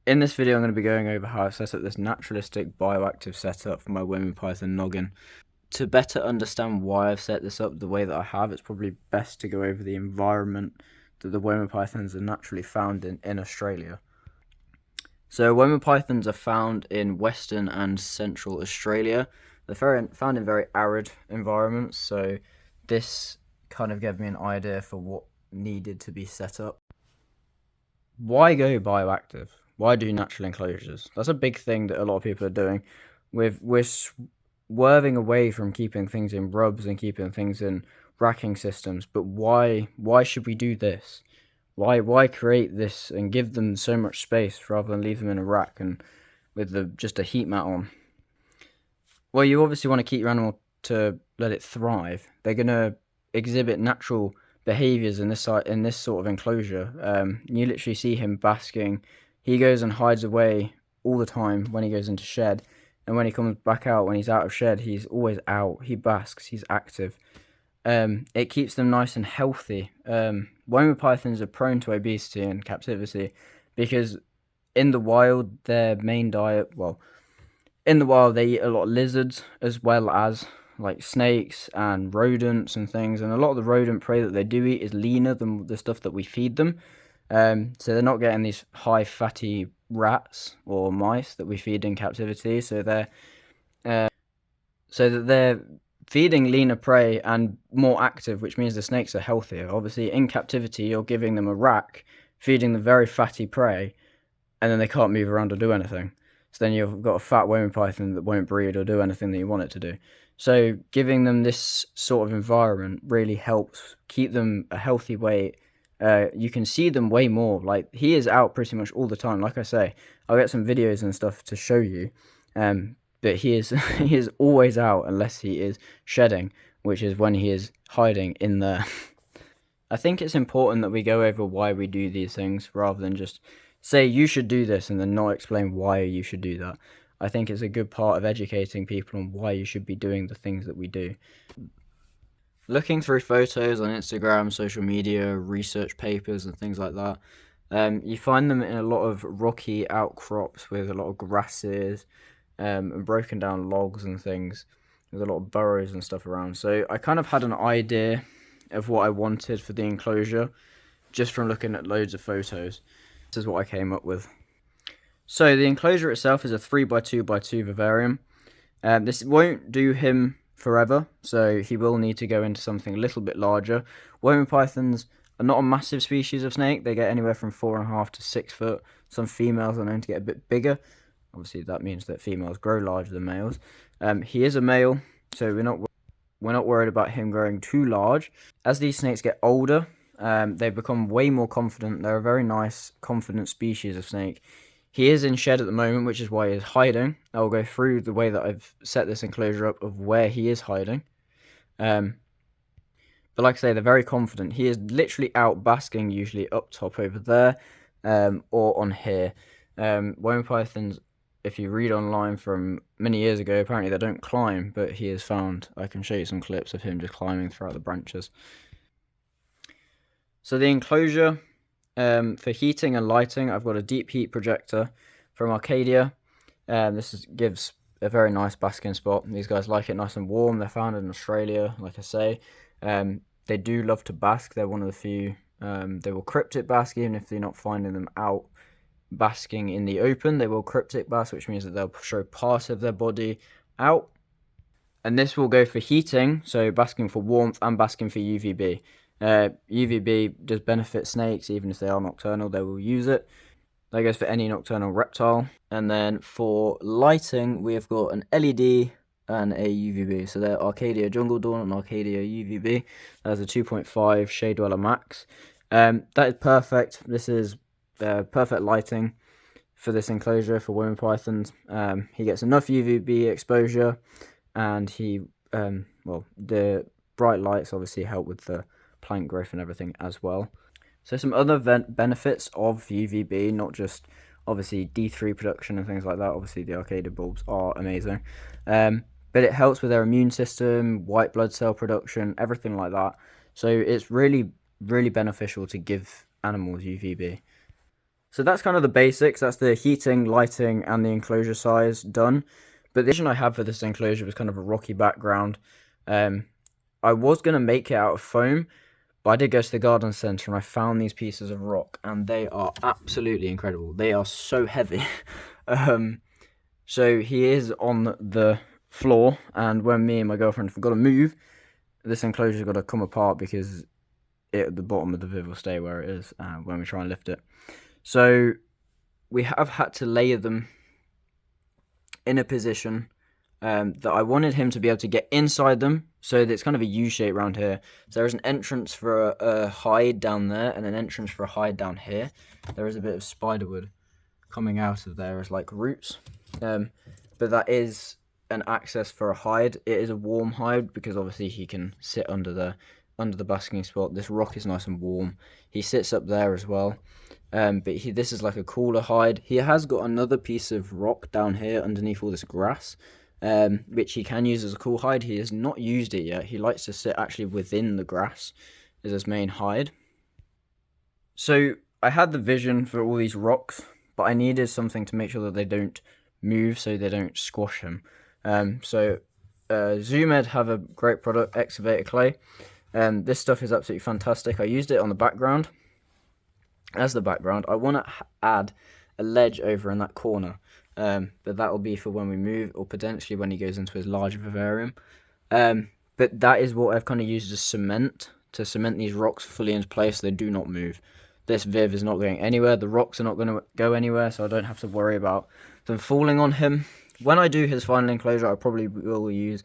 In this video, I'm going to be going over how I've set up this naturalistic bioactive setup for my Woma Python noggin. To better understand why I've set this up the way that I have, it's probably best to go over the environment that the Woma Pythons are naturally found in Australia. So Woma Pythons are found in Western and Central Australia. They're found in very arid environments, so this kind of gave me an idea for what needed to be set up. Why go bioactive? Why do natural enclosures? That's a big thing that a lot of people are doing. We're swerving away from keeping things in rubs and keeping things in racking systems. But why should we do this? Why create this and give them so much space rather than leave them in a rack and with just a heat mat on? Well, you obviously want to keep your animal to let it thrive. They're gonna exhibit natural behaviors in this sort of enclosure. You literally see him basking. He goes and hides away all the time when he goes into shed, and when he comes back out, when he's out of shed, he's always out. He basks. He's active. It keeps them nice and healthy. Woma pythons are prone to obesity in captivity because in the wild, their main diet, well, in the wild they eat a lot of lizards as well as like snakes and rodents and things, and a lot of the rodent prey that they do eat is leaner than the stuff that we feed them. So they're not getting these high fatty rats or mice that we feed in captivity. So they're feeding leaner prey and more active, which means the snakes are healthier. Obviously, in captivity, you're giving them a rack, feeding them very fatty prey, and then they can't move around or do anything. So then you've got a fat Woma python that won't breed or do anything that you want it to do. So giving them this sort of environment really helps keep them a healthy weight. You can see them way more. Like, he is out pretty much all the time. Like I say, I'll get some videos and stuff to show you. But he is he is always out unless he is shedding, which is when he is hiding in there. I think it's important that we go over why we do these things rather than just say you should do this and then not explain why you should do that. I think it's a good part of educating people on why you should be doing the things that we do. Looking through photos on Instagram, social media, research papers and things like that, you find them in a lot of rocky outcrops with a lot of grasses and broken down logs and things. There's a lot of burrows and stuff around. So I kind of had an idea of what I wanted for the enclosure just from looking at loads of photos. This is what I came up with. So the enclosure itself is a 3x2x2 vivarium. This won't do him forever, so he will need to go into something a little bit larger. Woma pythons are not a massive species of snake. They get anywhere from 4.5 to 6 foot. Some females are known to get a bit bigger. Obviously, that means that females grow larger than males. He is a male, so we're not worried about him growing too large. As these snakes get older, they become way more confident. They're a very nice, confident species of snake. He is in shed at the moment, which is why he is hiding. I'll go through the way that I've set this enclosure up of where he is hiding. But like I say, they're very confident. He is literally out basking, usually up top over there, or on here. Woma pythons, if you read online from many years ago, apparently they don't climb, but he is found. I can show you some clips of him just climbing throughout the branches. So the enclosure, for heating and lighting, I've got a deep heat projector from Arcadia. This gives a very nice basking spot. These guys like it nice and warm. They're found in Australia, like I say. They do love to bask. They're one of the few. They will cryptic bask even if they're not finding them out basking in the open. They will cryptic bask, which means that they'll show part of their body out. And this will go for heating, so basking for warmth and basking for UVB. UVB does benefit snakes, even if they are nocturnal, they will use it. That goes for any nocturnal reptile. And then for lighting, we have got an LED and a UVB. So they're Arcadia Jungle Dawn and Arcadia UVB. That's a 2.5 Shade Dweller Max. That is perfect. This is perfect lighting for this enclosure for Woma pythons. He gets enough UVB exposure, and the bright lights obviously help with the plant growth and everything as well. So some other benefits of UVB, not just obviously D3 production and things like that. Obviously the Arcadia bulbs are amazing, but it helps with their immune system, white blood cell production, everything like that. So it's really beneficial to give animals UVB. So that's kind of the basics. That's the heating, lighting, and the enclosure size done. But the vision I have for this enclosure was kind of a rocky background. I was going to make it out of foam, but I did go to the garden centre and I found these pieces of rock, and they are absolutely incredible. They are so heavy. So he is on the floor, and when me and my girlfriend forgot to move, this enclosure's got to come apart because the bottom of the viv will stay where it is when we try and lift it. So we have had to layer them in a position that I wanted him to be able to get inside them, so that it's kind of a U shape around here. So there is an entrance for a hide down there and an entrance for a hide down here. There is a bit of spiderwood coming out of there as like roots, but that is an access for a hide. It is a warm hide because obviously he can sit under the basking spot. This rock is nice and warm. He sits up there as well. But this is like a cooler hide. He has got another piece of rock down here underneath all this grass, which he can use as a cool hide. He has not used it yet. He likes to sit actually within the grass as his main hide. So I had the vision for all these rocks, but I needed something to make sure that they don't move, so they don't squash him. So Zoomed have a great product, excavator clay. This stuff is absolutely fantastic. I used it on the background. As the background, I want to add a ledge over in that corner, but that will be for when we move, or potentially when he goes into his larger vivarium. But that is what I've kind of used as cement, to cement these rocks fully into place so they do not move. This viv is not going anywhere, the rocks are not going to go anywhere, so I don't have to worry about them falling on him. When I do his final enclosure, I probably will use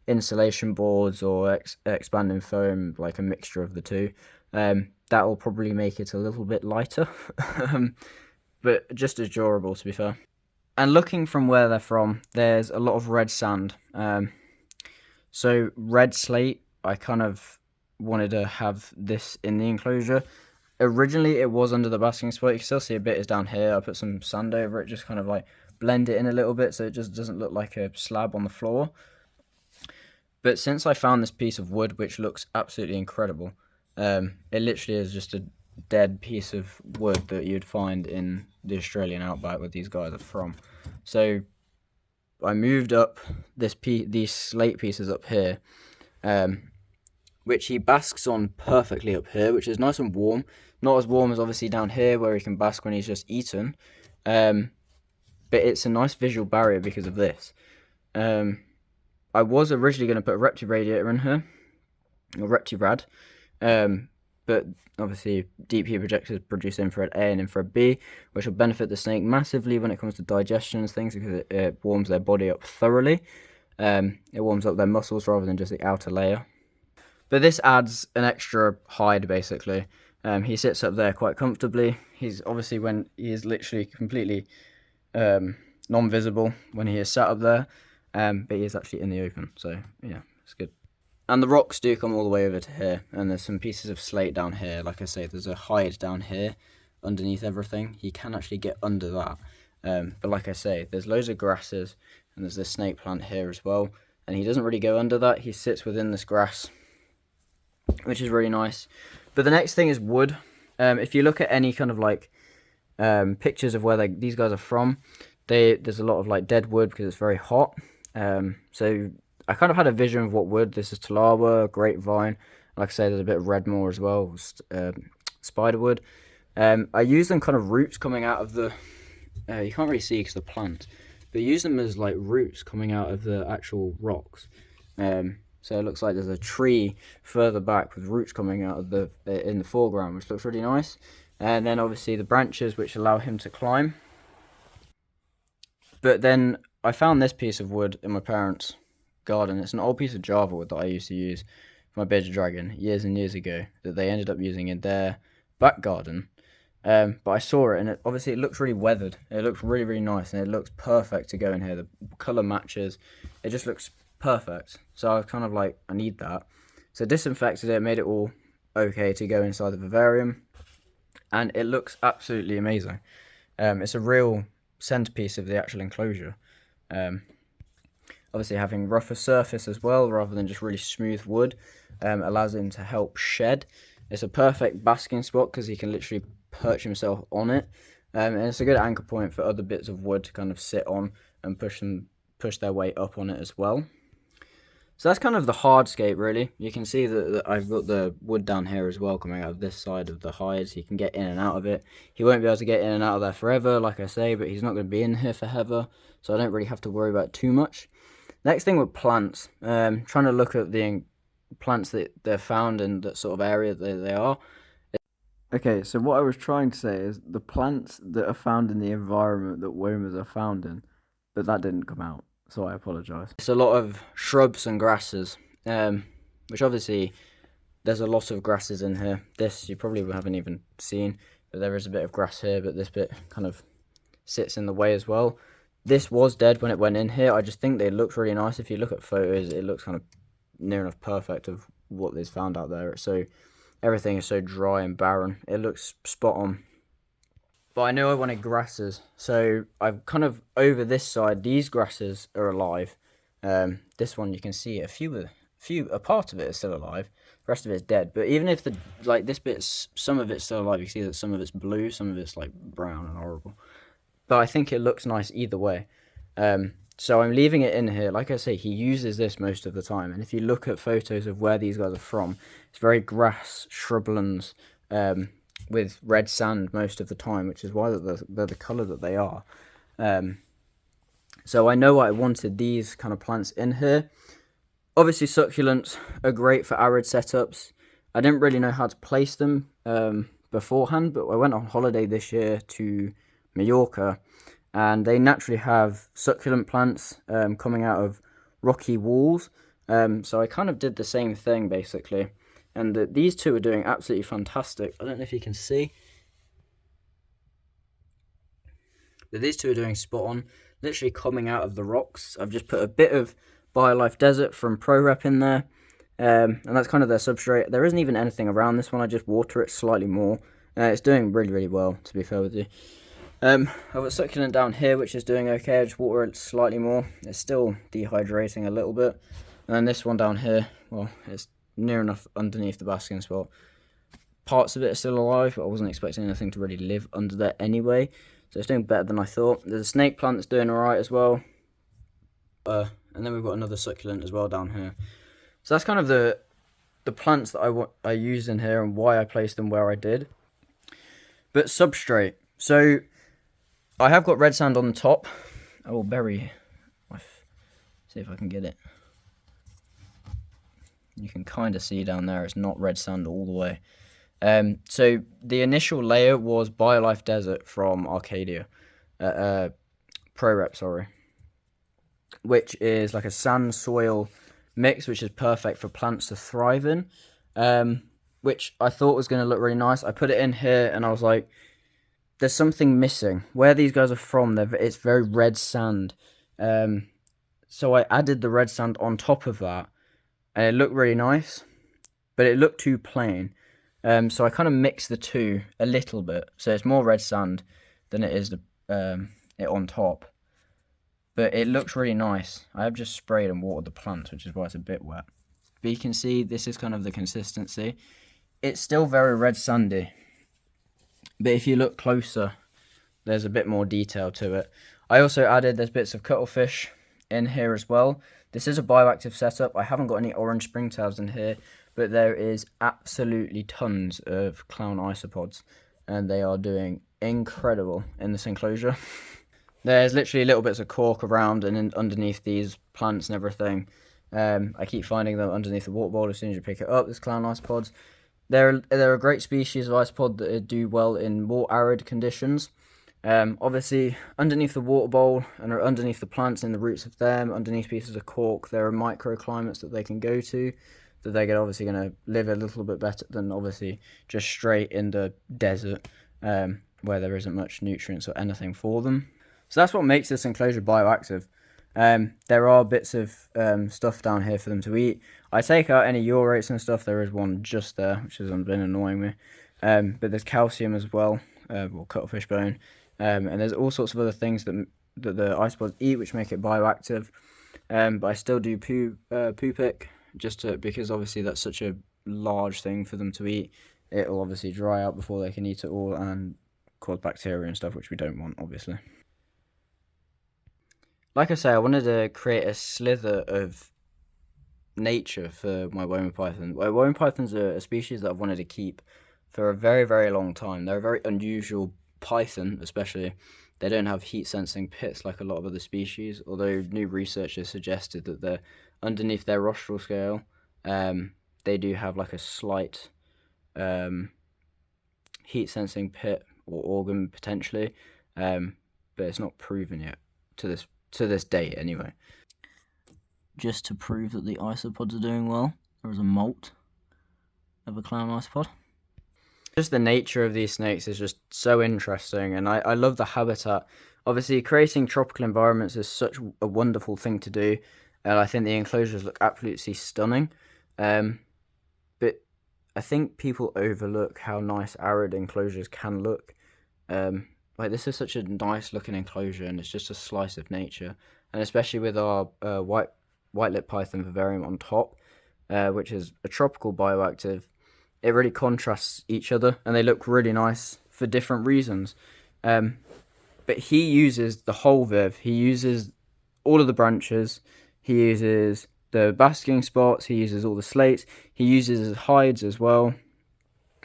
insulation boards or expanding foam, like a mixture of the two. That will probably make it a little bit lighter, but just as durable, to be fair. And looking from where they're from, there's a lot of red sand. So red slate, I kind of wanted to have this in the enclosure. Originally, it was under the basking spot. You can still see a bit is down here. I put some sand over it, just kind of like blend it in a little bit so it just doesn't look like a slab on the floor. But since I found this piece of wood, which looks absolutely incredible, it literally is just a dead piece of wood that you'd find in the Australian outback where these guys are from. So I moved up these slate pieces up here, which he basks on perfectly up here, which is nice and warm. Not as warm as obviously down here where he can bask when he's just eaten, but it's a nice visual barrier because of this. I was originally going to put a Repti radiator in here, or Reptirad, but obviously deep heat projectors produce infrared A and infrared B, which will benefit the snake massively when it comes to digestion and things, because it warms their body up thoroughly. It warms up their muscles rather than just the outer layer. But this adds an extra hide, basically. He sits up there quite comfortably. He's obviously, when he is literally completely non-visible when he is sat up there, but he is actually in the open, so yeah, it's good. And the rocks do come all the way over to here, and there's some pieces of slate down here. Like I say, there's a hide down here underneath everything. He can actually get under that, but like I say, there's loads of grasses, and there's this snake plant here as well, and he doesn't really go under that. He sits within this grass, which is really nice. But the next thing is wood. If you look at any kind of like pictures of where these guys are from, there's a lot of like dead wood because it's very hot. So I kind of had a vision of what wood. This is Talawa, grapevine. Like I say, there's a bit of redmore as well, spiderwood. I use them kind of roots coming out of the. You can't really see because the plant, but use them as like roots coming out of the actual rocks. So it looks like there's a tree further back with roots coming out of in the foreground, which looks really nice. And then obviously the branches which allow him to climb. But then I found this piece of wood in my parents' garden. It's an old piece of Java wood that I used to use for my bearded dragon years and years ago, that they ended up using in their back garden. But I saw it, and obviously it looks really weathered. It looks really, really nice, and it looks perfect to go in here. The colour matches. It just looks perfect. So I was kind of like, I need that. So disinfected it, made it all okay to go inside the vivarium, and it looks absolutely amazing. It's a real centerpiece of the actual enclosure. Obviously having rougher surface as well rather than just really smooth wood allows him to help shed. It's a perfect basking spot because he can literally perch himself on it, And it's a good anchor point for other bits of wood to kind of sit on and push their weight up on it as well. So that's kind of the hardscape, really. You can see that I've got the wood down here as well coming out of this side of the hide, so you can get in and out of it. He won't be able to get in and out of there forever, like I say, but he's not going to be in here forever, so I don't really have to worry about it too much. Next thing with plants, trying to look at the plants that they're found in that sort of area that they are. Okay, so what I was trying to say is the plants that are found in the environment that womas are found in, but that didn't come out, so I apologise. It's a lot of shrubs and grasses, which obviously there's a lot of grasses in here. This you probably haven't even seen, but there is a bit of grass here, but this bit kind of sits in the way as well. This was dead when it went in here. I just think they look really nice. If you look at photos, it looks kind of near enough perfect of what they've found out there. So everything is so dry and barren. It looks spot on. But I knew I wanted grasses, so I've kind of over this side. These grasses are alive. This one you can see a part of it is still alive. The rest of it is dead. But even if this bit's some of it's still alive, you can see that some of it's blue, some of it's like brown and horrible. But I think it looks nice either way. So I'm leaving it in here. Like I say, he uses this most of the time. And if you look at photos of where these guys are from, it's very grass, shrublands, with red sand most of the time, which is why they're the colour that they are. So I know I wanted these kind of plants in here. Obviously, succulents are great for arid setups. I didn't really know how to place them beforehand, but I went on holiday this year to Mallorca, and they naturally have succulent plants coming out of rocky walls. So I kind of did the same thing basically, and these two are doing absolutely fantastic. I don't know if you can see, but these two are doing spot on, literally coming out of the rocks. I've just put a bit of BioLife Desert from ProRep in there, and that's kind of their substrate. There isn't even anything around this one. I just water it slightly more. It's doing really, really well, to be fair with you. I've got succulent down here, which is doing okay. I just water it slightly more. It's still dehydrating a little bit. And then this one down here, well, it's near enough underneath the basking spot. Parts of it are still alive, but I wasn't expecting anything to really live under there anyway. So it's doing better than I thought. There's a snake plant that's doing alright as well. And then we've got another succulent as well down here. So that's kind of the plants that I used in here and why I placed them where I did. But substrate. So I have got red sand on the top. I will see if I can get it. You can kind of see down there, it's not red sand all the way. So the initial layer was BioLife Desert from Arcadia. ProRep, sorry. Which is like a sand soil mix, which is perfect for plants to thrive in. Which I thought was going to look really nice. I put it in here and I was like, there's something missing. Where these guys are from, it's very red sand. So I added the red sand on top of that, and it looked really nice, but it looked too plain. So I kind of mixed the two a little bit. So it's more red sand than it is it on top. But it looks really nice. I have just sprayed and watered the plants, which is why it's a bit wet. But you can see this is kind of the consistency. It's still very red sandy. But if you look closer, there's a bit more detail to it. I also added, there's bits of cuttlefish in here as well. This is a bioactive setup. I haven't got any orange springtails in here, but there is absolutely tons of clown isopods, and they are doing incredible in this enclosure. There's literally little bits of cork around and underneath these plants and everything. I keep finding them underneath the water bowl as soon as you pick it up. There's clown isopods. They're a great species of isopod that do well in more arid conditions. Obviously, underneath the water bowl and underneath the plants and the roots of them, underneath pieces of cork, there are microclimates that they can go to, that they're obviously going to live a little bit better than obviously just straight in the desert, where there isn't much nutrients or anything for them. So that's what makes this enclosure bioactive. There are bits of stuff down here for them to eat. I take out any urates and stuff. There is one just there, which has been annoying me. But there's calcium as well, or cuttlefish bone. And there's all sorts of other things that the isopods eat, which make it bioactive. But I still do poo pick, because obviously that's such a large thing for them to eat. It'll obviously dry out before they can eat it all, and cause bacteria and stuff, which we don't want, obviously. Like I say, I wanted to create a slither of nature for my Woma python. Woma pythons are a species that I've wanted to keep for a very, very long time. They're a very unusual python, especially. They don't have heat-sensing pits like a lot of other species, although new research has suggested that they're underneath their rostral scale. They do have like a slight heat-sensing pit or organ potentially, but it's not proven yet to this date anyway. Just to prove that the isopods are doing well, there is a molt of a clown isopod. Just the nature of these snakes is just so interesting, and I love the habitat. Obviously, creating tropical environments is such a wonderful thing to do, and I think the enclosures look absolutely stunning. But I think people overlook how nice arid enclosures can look. Like, this is such a nice looking enclosure, and it's just a slice of nature, and especially with our white-lipped python vivarium on top, which is a tropical bioactive. It really contrasts each other, and they look really nice for different reasons. But he uses the whole viv. He uses all of the branches. He uses the basking spots. He uses all the slates. He uses his hides as well.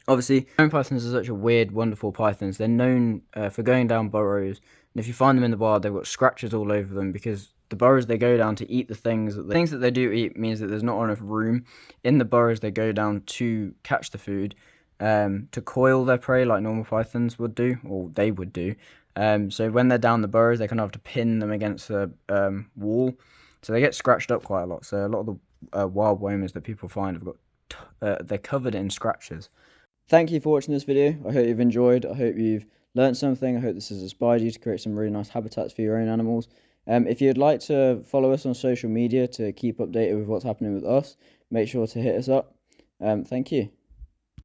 Obviously, Woma pythons are such a weird, wonderful pythons. They're known for going down burrows, and if you find them in the wild, they've got scratches all over them because the burrows they go down to eat the things that they do eat means that there's not enough room in the burrows they go down to catch the food, to coil their prey like normal pythons would do, or they would do. So when they're down the burrows, they kind of have to pin them against the wall, so they get scratched up quite a lot. So a lot of the wild womas that people find have got they're covered in scratches. Thank you for watching this video. I hope you've enjoyed. I hope you've learned something. I hope this has inspired you to create some really nice habitats for your own animals. If you'd like to follow us on social media to keep updated with what's happening with us, make sure to hit us up. Thank you.